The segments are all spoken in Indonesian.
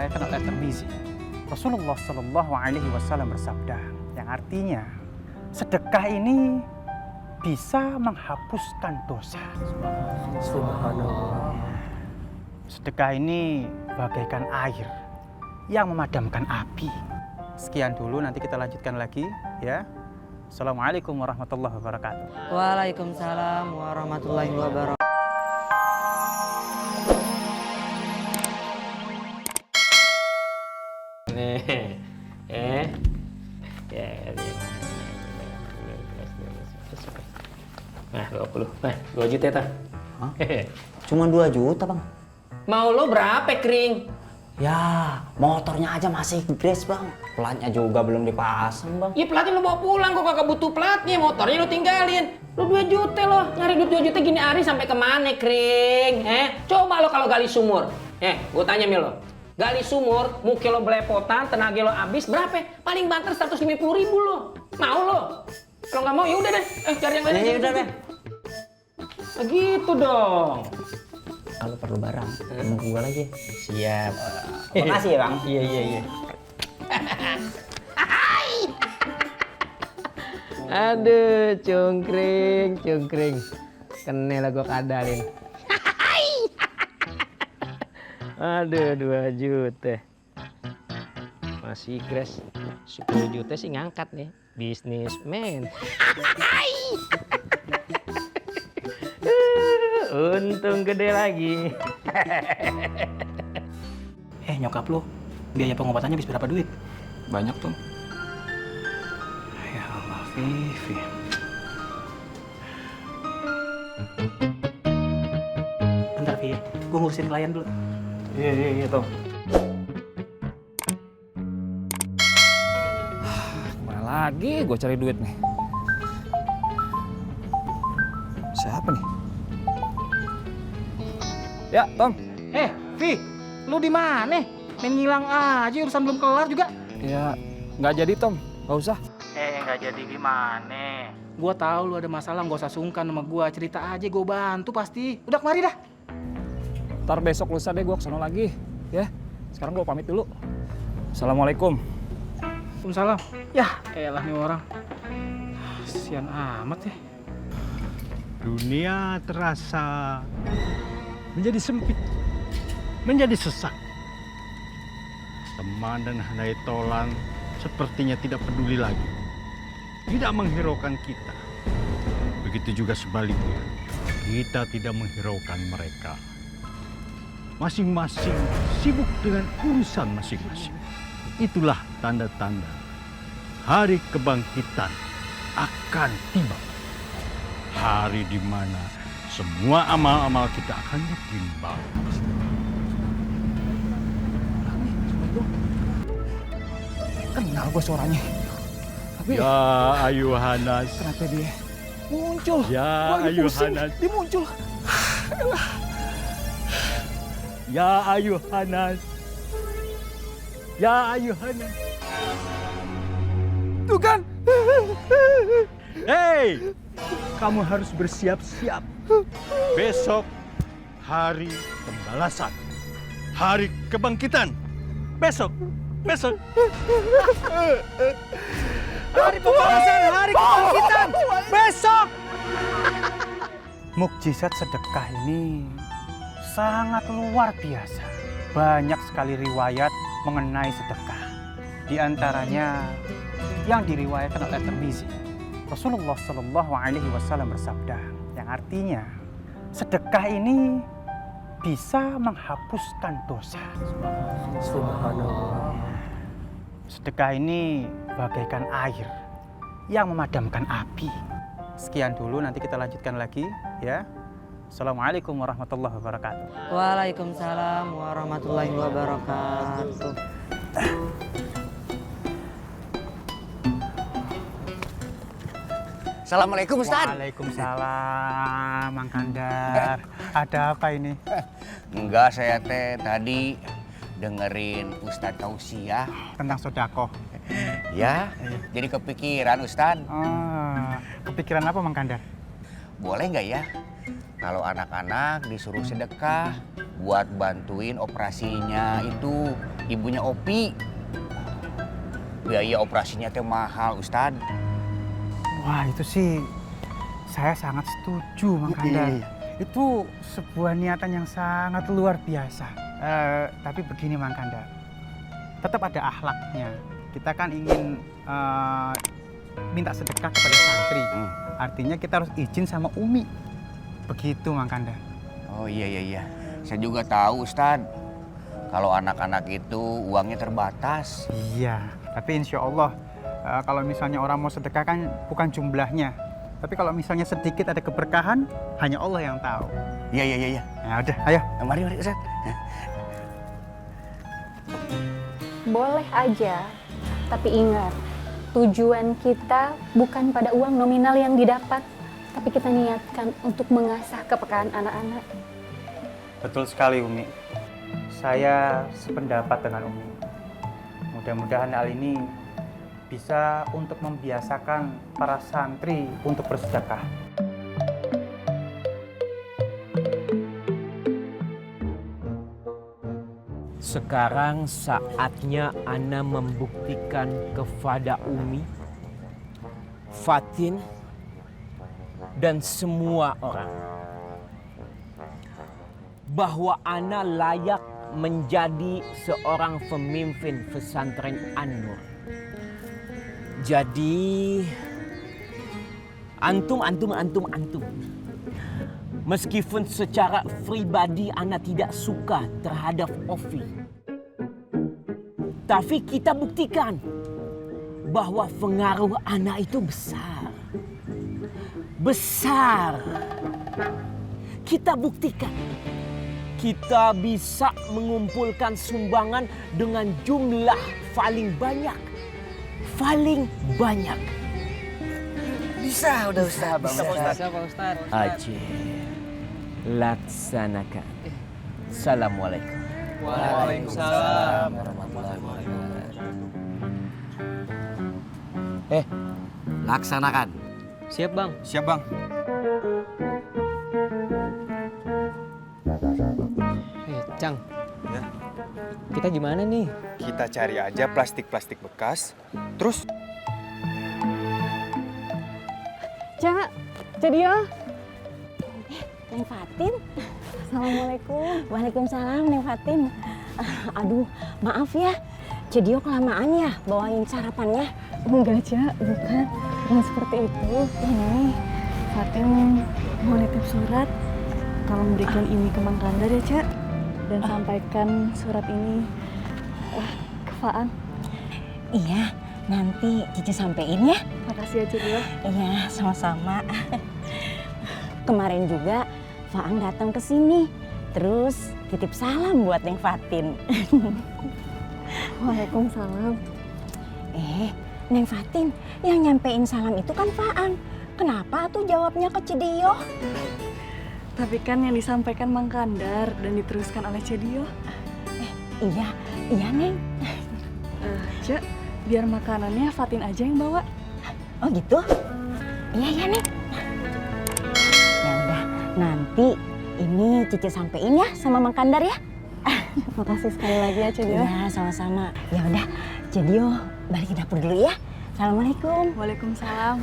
diriwayatkan oleh Tirmizi. Rasulullah Shallallahu Alaihi Wasallam bersabda, yang artinya sedekah ini bisa menghapuskan dosa. Subhanallah. Sedekah ini bagaikan air yang memadamkan api. Sekian dulu, nanti kita lanjutkan lagi ya. Assalamualaikum warahmatullahi wabarakatuh. Waalaikumsalam warahmatullahi wabarakatuh. Nah, 20. Nah, 2 juta ta. Hah? Cuma 2 juta, Bang. Mau lo berapa, Kring? Ya, motornya aja masih gres, Bang. Platnya juga belum dipasang, Bang. Ya platnya lo bawa pulang, kok kagak butuh platnya, motornya lo tinggalin. Lo 2 juta lo, nyari duit 2 juta gini hari sampai kemana, Kring? Coba lo kalau gali sumur. Gue tanya Mil lo. Gali sumur, muka lo belepotan, tenaga lo habis, berapa? Paling banter 150.000 lo. Mau lo? Kalau nggak mau ya udah deh. Cari yang lain aja. Ya udah deh. Nah, gitu dong. Kalau perlu barang, ngomong ke gua lagi. Siap. Makasih ya, Bang. Iya. Aduh, cungkring. Kene lah gua kadalin. Aduh, 2 juta. Masih gres. 10 juta sih ngangkat nih. Bisnismen. Untung gede lagi. Nyokap lo, biaya pengobatannya habis berapa duit? Banyak tuh. Ya Allah, Vivi. Bentar, Vi. Gue ngurusin klien dulu. Iya, Tom. Kemana lagi gue cari duit nih? Siapa nih? Ya, Tom. Vi, lu di mana? Main ngilang aja, urusan belum kelar juga. Ya, nggak jadi, Tom. Nggak usah. Nggak jadi gimana? Gua tahu lu ada masalah, nggak usah sungkan sama gua. Cerita aja, gua bantu pasti. Udah kemari dah. Ntar besok lusa deh gue kesana lagi. Ya, sekarang gue pamit dulu. Assalamualaikum. Waalaikumsalam. Ya, elah nih orang. Kasian amat ya. Dunia terasa menjadi sempit, menjadi sesak. Teman dan handai tolan sepertinya tidak peduli lagi, tidak menghiraukan kita. Begitu juga sebaliknya, kita tidak menghiraukan mereka. Masing-masing sibuk dengan urusan masing-masing. Itulah tanda-tanda hari kebangkitan akan tiba. Hari di mana semua amal-amal kita akan ditimbang. Kenal gue suaranya. Tapi Ya ayuhanas, kenapa dia muncul? ya Gua lagi pusing. ayuhanas, Dia muncul. ya ayuhanas, ya ayuhanas. Tuh kan. Hei, kamu harus bersiap-siap. Besok hari pembalasan, hari kebangkitan. Besok. Hari pembalasan, hari kebangkitan. Besok. Mukjizat sedekah ini sangat luar biasa. Banyak sekali riwayat mengenai sedekah. Di antaranya yang diriwayatkan oleh Tirmizi. Rasulullah Shallallahu Alaihi Wasallam bersabda, yang artinya sedekah ini bisa menghapuskan dosa. Subhanallah. Sedekah ini bagaikan air yang memadamkan api. Sekian dulu, nanti kita lanjutkan lagi ya. Assalamualaikum warahmatullahi wabarakatuh. Waalaikumsalam warahmatullahi wabarakatuh. Assalamualaikum, Ustaz. Waalaikumsalam, Mang Kandar. Ada apa ini? Enggak, saya tadi dengerin Ustadz Tausiah. Tentang sodako. Ya, jadi kepikiran Ustadz. Kepikiran apa, Mang Kandar? Boleh nggak ya kalau anak-anak disuruh sedekah buat bantuin operasinya itu ibunya Opi. Biaya operasinya teh mahal, Ustadz. Wah, itu sih saya sangat setuju, Mang Kandar. Itu sebuah niatan yang sangat luar biasa. Tapi begini, Mang Kandar, tetap ada akhlaknya. Kita kan ingin minta sedekah kepada santri. Artinya kita harus izin sama Umi. Begitu, Mang Kandar. Oh iya. Saya juga tahu, Ustadz. Kalau anak-anak itu uangnya terbatas. Iya, tapi insya Allah kalau misalnya orang mau sedekah kan bukan jumlahnya. Tapi kalau misalnya sedikit ada keberkahan, hanya Allah yang tahu. Iya. Ya udah, ayo. Mari, Ustadz. Boleh aja, tapi ingat, tujuan kita bukan pada uang nominal yang didapat, tapi kita niatkan untuk mengasah kepekaan anak-anak. Betul sekali, Umi. Saya sependapat dengan Umi. Mudah-mudahan hal ini bisa untuk membiasakan para santri untuk bersedekah. Sekarang saatnya Ana membuktikan kepada Umi, Fatin, dan semua orang bahwa Ana layak menjadi seorang pemimpin pesantren An-Nur. Jadi antum. Meskipun secara pribadi Ana tidak suka terhadap Ovi, tapi kita buktikan bahwa pengaruh Ana itu besar. Kita buktikan. Kita bisa mengumpulkan sumbangan dengan jumlah paling banyak. Bisa, udah Ustaz. Bisa Pak Ustadz. Aji, laksanakan. Assalamualaikum. Waalaikumsalam. Warahmatullahi wabarakatuh. Laksanakan. Siap Bang. Siap, Bang. Cang. Ya. Kita gimana nih? Kita cari aja plastik-plastik bekas, terus... Cak, jadi ya. Neng Fatin. Assalamualaikum. Waalaikumsalam, Neng Fatin. Aduh, maaf ya. Cedio kelamaan ya bawain sarapannya. Enggak, Cak. Bukan seperti itu. Ini Fatin mau nitip surat. Tolong berikan ini ke Mang Kandar ya, Cak. Dan sampaikan surat ini ke Faang. Iya, nanti Cici sampein ya. Makasih ya, Cedio. Iya, sama-sama. Kemarin juga Faang datang ke sini. Terus titip salam buat Neng Fatin. Waalaikumsalam. Neng Fatin, yang nyampein salam itu kan Faang. Kenapa tuh jawabnya ke Cedio? Tapi kan yang disampaikan Mang Kandar dan diteruskan oleh Cedio. Iya Neng. Cek, biar makanannya Fatin aja yang bawa. Oh gitu? Iya Neng. Ya udah, nanti ini Cici sampein ya sama Mang Kandar ya. Makasih sekali lagi ya Cedio. Iya, sama-sama. Ya udah, Cedio balik ke dapur dulu ya. Assalamualaikum. Waalaikumsalam.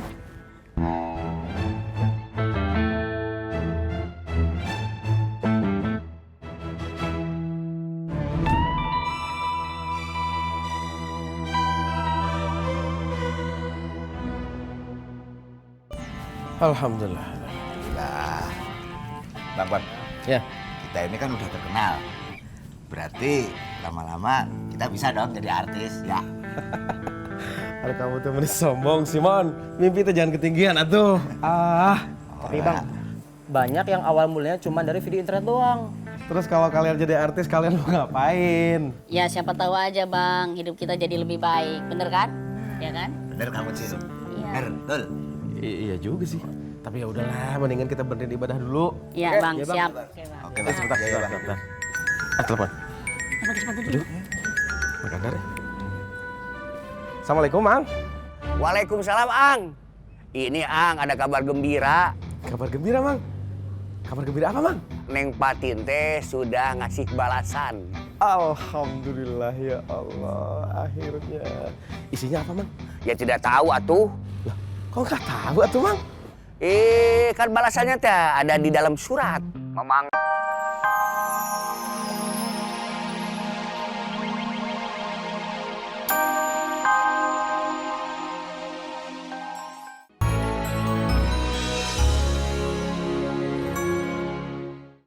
Alhamdulillah. Bang. Ya. Kita ini kan udah terkenal. Berarti lama-lama kita bisa dong jadi artis, ya. Ada kamu tuh menis sombong, Simon. Mimpi itu jangan ketinggian, atuh. Tapi Bang, banyak yang awal mulanya cuma dari video internet doang. Terus kalau kalian jadi artis, kalian mau ngapain? Ya siapa tahu aja Bang, hidup kita jadi lebih baik. Bener kan? Ya kan? Bener kamu sih. Iya. Betul. Iya juga sih. Tapi ya udahlah, mendingan kita berhenti ibadah dulu. Iya Bang, siap. Oke, Bang. Sebentar. Telepon. Aduh. Mang Kandar ya? Assalamualaikum, Mang. Waalaikumsalam, Ang. Ini Ang, ada kabar gembira. Kabar gembira, Mang. Kabar gembira apa, Mang? Neng Patin teh sudah ngasih balasan. Alhamdulillah ya Allah, akhirnya. Isinya apa, Mang? Ya tidak tahu atuh. Lah, kok nggak tahu atuh, Mang? Kan balasannya teh ada di dalam surat. Memang